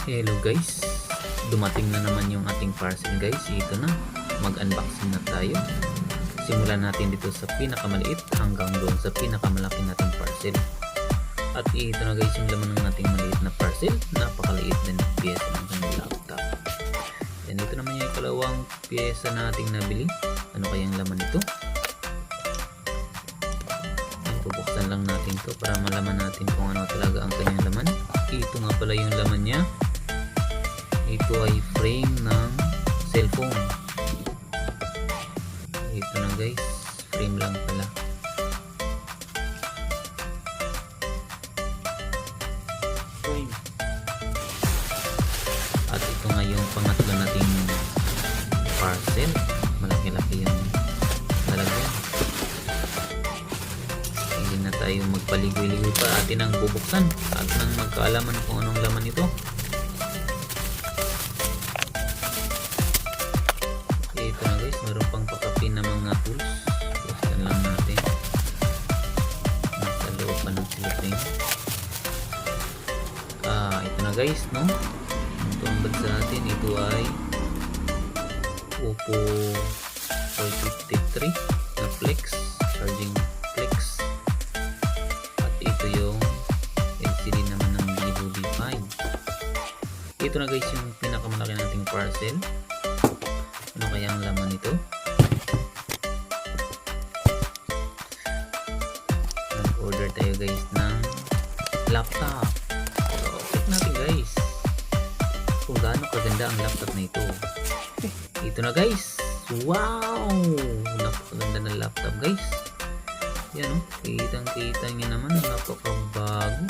Hello guys, dumating na naman yung ating parcel guys. Ito na, mag-unboxing na tayo. Simulan natin dito sa pinakamaliit hanggang doon sa pinakamalaki nating parcel. At ito na guys yung laman ng ating maliit na parcel. Napakaliit din na pyesa ng ating laptop. Yan, ito naman yung ikalawang pyesa nating nabili. Ano kayang laman ito? Bubuksan lang natin to para malaman natin kung ano talaga ang kanyang laman. Ito nga pala yung laman niya. Ito ay frame ng cellphone. Ito na guys, frame lang pala. Frame. At ito nga yung pangatlo nating parcel. Malaki-laki yung lalagyan. Hindi na tayo magpaligoy-ligoy pa, atin ang bubuksan at nang magkaalaman kung anong laman ito. Ito na guys, meron pang pakapin na mga tools. Buksan lang natin. Nasa loob pa ng cellophane. Ito na guys, no? Ito ang bad sa atin. Ito ay Oppo A53 na flex, charging flex. At ito yung LCD naman ng Vivo V5. Ito na guys yung pinakamalaki nating parcel. Ano kaya ang laman nito? Nag-order tayo guys ng laptop. So, check natin guys kung gaano kaganda ang laptop na ito. Ito na guys. Wow! Napakaganda ng laptop guys. Yan o. Kitang-kita nyo naman. Napakabago.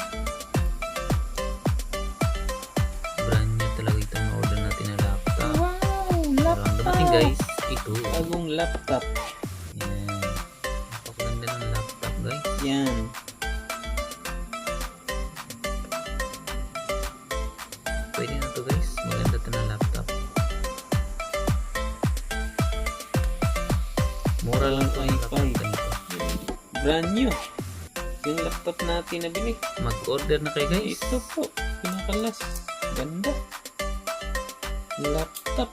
Brand new talaga itong order natin na laptop. Wow! Pero ang dumating guys, ito. Bagong laptop. Yan. Napakaganda ng laptop guys. Yan. Pwede na to guys. Maganda to na laptop. Mura lang to ang laptop ganito. Brand new. Yung laptop natin nabili. Mag-order na kayo guys. Ito po. Pinakalas. Ganda. Laptop.